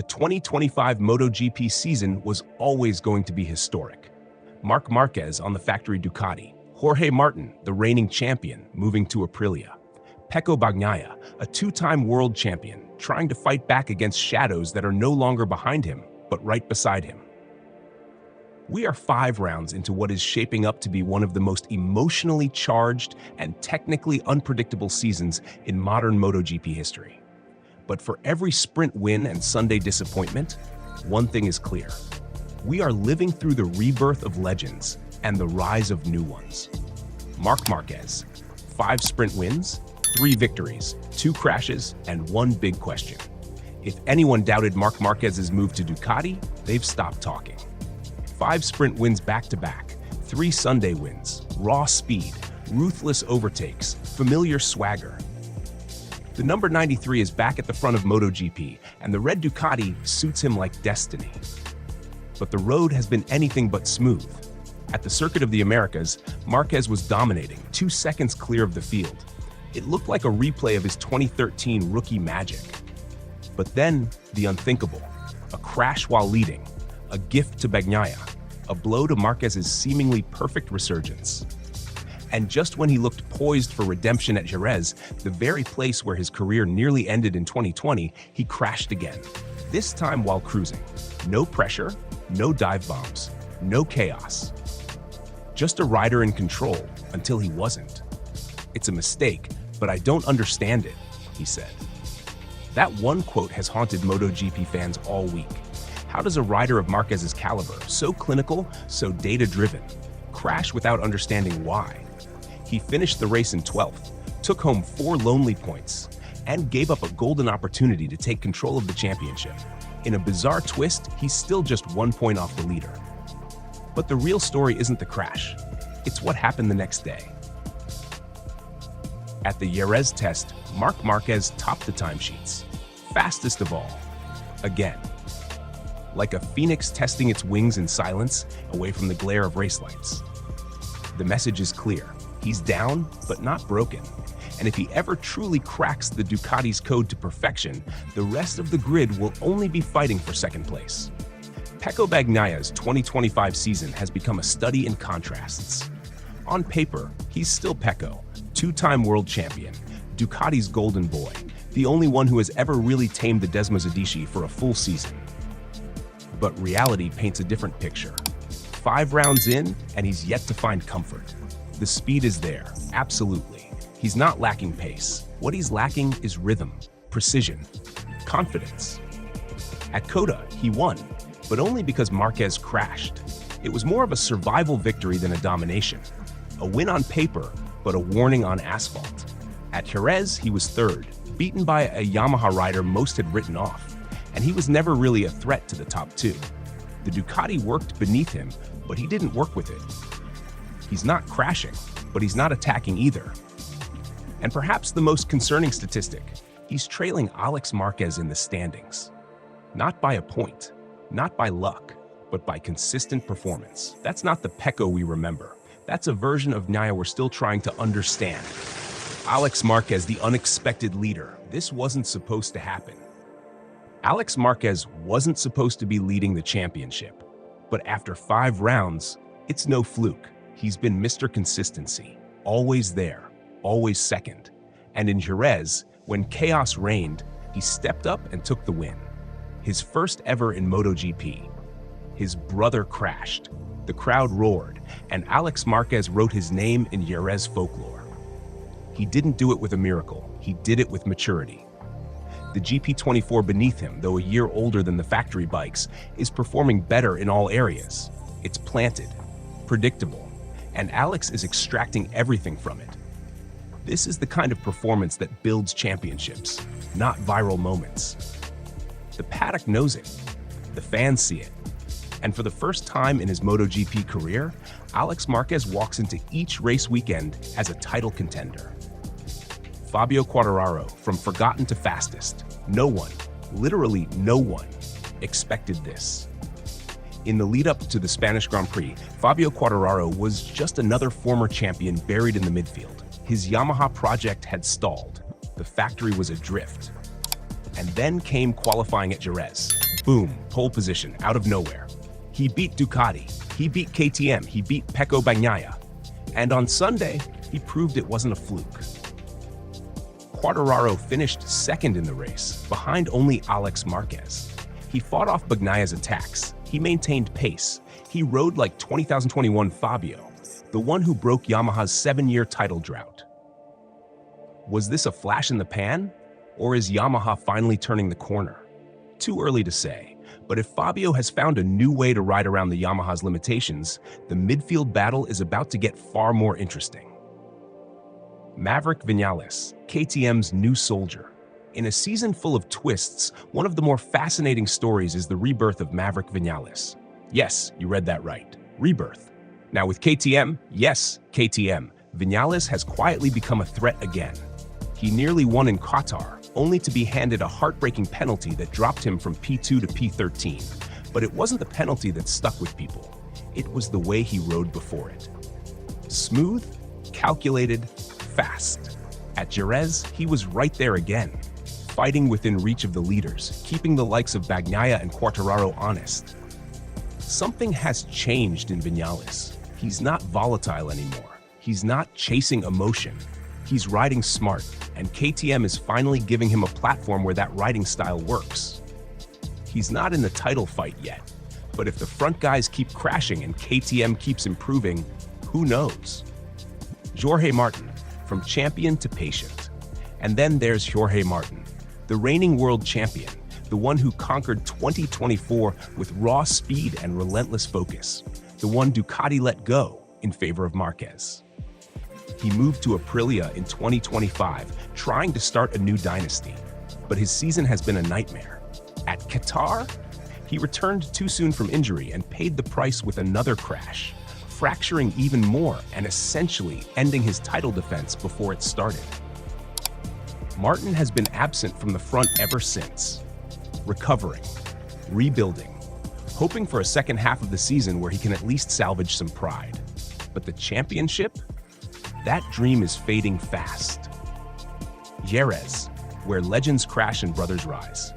The 2025 MotoGP season was always going to be historic. Marc Marquez on the factory Ducati, Jorge Martin, the reigning champion, moving to Aprilia, Pecco Bagnaia, a two-time world champion, trying to fight back against shadows that are no longer behind him, but right beside him. We are 5 rounds into what is shaping up to be one of the most emotionally charged and technically unpredictable seasons in modern MotoGP history. But for every sprint win and Sunday disappointment, one thing is clear. We are living through the rebirth of legends and the rise of new ones. Marc Marquez, 5 sprint wins, 3 victories, 2 crashes, and 1 big question. If anyone doubted Marc Marquez's move to Ducati, they've stopped talking. 5 sprint wins back-to-back, 3 Sunday wins, raw speed, ruthless overtakes, familiar swagger. The number 93 is back at the front of MotoGP, and the red Ducati suits him like destiny. But the road has been anything but smooth. At the Circuit of the Americas, Marquez was dominating, 2 seconds clear of the field. It looked like a replay of his 2013 rookie magic. But then, the unthinkable. A crash while leading. A gift to Bagnaia. A blow to Marquez's seemingly perfect resurgence. And just when he looked poised for redemption at Jerez, the very place where his career nearly ended in 2020, he crashed again. This time while cruising. No pressure, no dive bombs, no chaos. Just a rider in control until he wasn't. It's a mistake, but I don't understand it, he said. That one quote has haunted MotoGP fans all week. How does a rider of Marquez's caliber, so clinical, so data-driven, crash without understanding why? He finished the race in 12th, took home 4 lonely points, and gave up a golden opportunity to take control of the championship. In a bizarre twist, he's still just 1 point off the leader. But the real story isn't the crash. It's what happened the next day. At the Jerez test, Marc Marquez topped the timesheets. Fastest of all. Again. Like a phoenix testing its wings in silence, away from the glare of race lights. The message is clear. He's down, but not broken. And if he ever truly cracks the Ducati's code to perfection, the rest of the grid will only be fighting for second place. Pecco Bagnaia's 2025 season has become a study in contrasts. On paper, he's still Pecco, 2-time world champion, Ducati's golden boy, the only one who has ever really tamed the Desmosedici for a full season. But reality paints a different picture. 5 rounds in, and he's yet to find comfort. The speed is there, absolutely. He's not lacking pace. What he's lacking is rhythm, precision, confidence. At Coda, he won, but only because Marquez crashed. It was more of a survival victory than a domination. A win on paper, but a warning on asphalt. At Jerez, he was 3rd, beaten by a Yamaha rider most had written off, and he was never really a threat to the top 2. The Ducati worked beneath him, but he didn't work with it. He's not crashing, but he's not attacking either. And perhaps the most concerning statistic, he's trailing Alex Marquez in the standings. Not by a point, not by luck, but by consistent performance. That's not the Pecco we remember. That's a version of Bagnaia we're still trying to understand. Alex Marquez, the unexpected leader. This wasn't supposed to happen. Alex Marquez wasn't supposed to be leading the championship. But after 5 rounds, it's no fluke. He's been Mr. Consistency, always there, always second. And in Jerez, when chaos reigned, he stepped up and took the win. His first ever in MotoGP. His brother crashed, the crowd roared, and Alex Marquez wrote his name in Jerez folklore. He didn't do it with a miracle, he did it with maturity. The GP24 beneath him, though a year older than the factory bikes, is performing better in all areas. It's planted, predictable, and Alex is extracting everything from it. This is the kind of performance that builds championships, not viral moments. The paddock knows it. The fans see it. And for the first time in his MotoGP career, Alex Marquez walks into each race weekend as a title contender. Fabio Quartararo, from forgotten to fastest. No one, literally no one, expected this. In the lead-up to the Spanish Grand Prix, Fabio Quartararo was just another former champion buried in the midfield. His Yamaha project had stalled. The factory was adrift. And then came qualifying at Jerez. Boom, pole position, out of nowhere. He beat Ducati, he beat KTM, he beat Pecco Bagnaia. And on Sunday, he proved it wasn't a fluke. Quartararo finished second in the race, behind only Alex Marquez. He fought off Bagnaia's attacks, he maintained pace, he rode like 2021 Fabio, the one who broke Yamaha's 7-year title drought. Was this a flash in the pan? Or is Yamaha finally turning the corner? Too early to say, but if Fabio has found a new way to ride around the Yamaha's limitations, the midfield battle is about to get far more interesting. Maverick Vinales, KTM's new soldier. In a season full of twists, one of the more fascinating stories is the rebirth of Maverick Vinales. Yes, you read that right. Rebirth. Now with KTM, yes, KTM, Vinales has quietly become a threat again. He nearly won in Qatar, only to be handed a heartbreaking penalty that dropped him from P2 to P13. But it wasn't the penalty that stuck with people. It was the way he rode before it. Smooth, calculated, fast. At Jerez, he was right there again, fighting within reach of the leaders, keeping the likes of Bagnaia and Quartararo honest. Something has changed in Vinales. He's not volatile anymore. He's not chasing emotion. He's riding smart, and KTM is finally giving him a platform where that riding style works. He's not in the title fight yet, but if the front guys keep crashing and KTM keeps improving, who knows? Jorge Martin, from champion to patient. And then there's Jorge Martin, the reigning world champion, the one who conquered 2024 with raw speed and relentless focus, the one Ducati let go in favor of Marquez. He moved to Aprilia in 2025, trying to start a new dynasty, but his season has been a nightmare. At Qatar, he returned too soon from injury and paid the price with another crash, fracturing even more and essentially ending his title defense before it started. Martin has been absent from the front ever since, recovering, rebuilding, hoping for a second half of the season where he can at least salvage some pride. But the championship? That dream is fading fast. Jerez, where legends crash and brothers rise.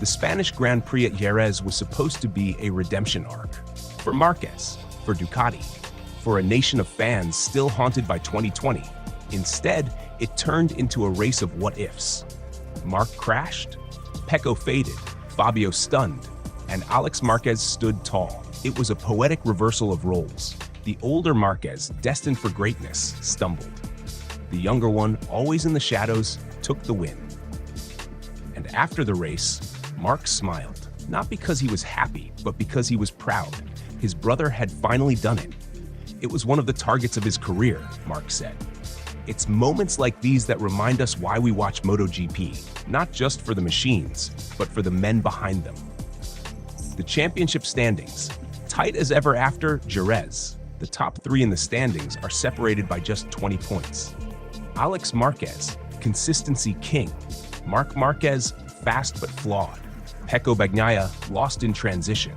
The Spanish Grand Prix at Jerez was supposed to be a redemption arc for Marquez, for Ducati, for a nation of fans still haunted by 2020. Instead, it turned into a race of what-ifs. Marc crashed, Pecco faded, Fabio stunned, and Alex Marquez stood tall. It was a poetic reversal of roles. The older Marquez, destined for greatness, stumbled. The younger one, always in the shadows, took the win. And after the race, Marc smiled, not because he was happy, but because he was proud. His brother had finally done it. It was one of the targets of his career, Marc said. It's moments like these that remind us why we watch MotoGP, not just for the machines, but for the men behind them. The championship standings, tight as ever after Jerez. The top 3 in the standings are separated by just 20 points. Alex Marquez, consistency king. Marc Marquez, fast but flawed. Pecco Bagnaia, lost in transition.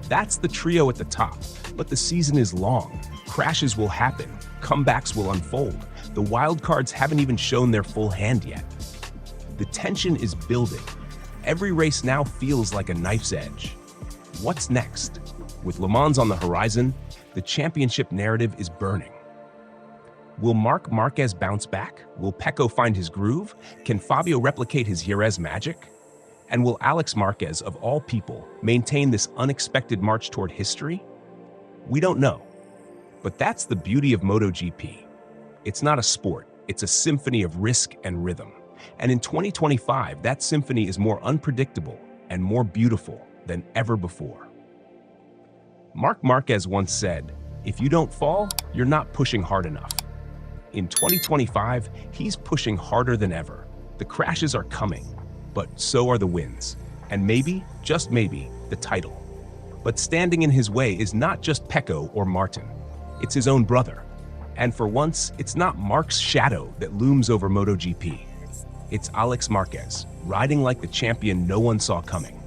That's the trio at the top, but the season is long. Crashes will happen, comebacks will unfold. The wild cards haven't even shown their full hand yet. The tension is building. Every race now feels like a knife's edge. What's next? With Le Mans on the horizon, the championship narrative is burning. Will Marc Marquez bounce back? Will Pecco find his groove? Can Fabio replicate his Jerez magic? And will Alex Marquez, of all people, maintain this unexpected march toward history? We don't know. But that's the beauty of MotoGP. It's not a sport, it's a symphony of risk and rhythm. And in 2025, that symphony is more unpredictable and more beautiful than ever before. Marc Marquez once said, "If you don't fall, you're not pushing hard enough." In 2025, he's pushing harder than ever. The crashes are coming, but so are the wins. And maybe, just maybe, the title. But standing in his way is not just Pecco or Martin. It's his own brother. And for once, it's not Marc's shadow that looms over MotoGP. It's Alex Marquez, riding like the champion no one saw coming.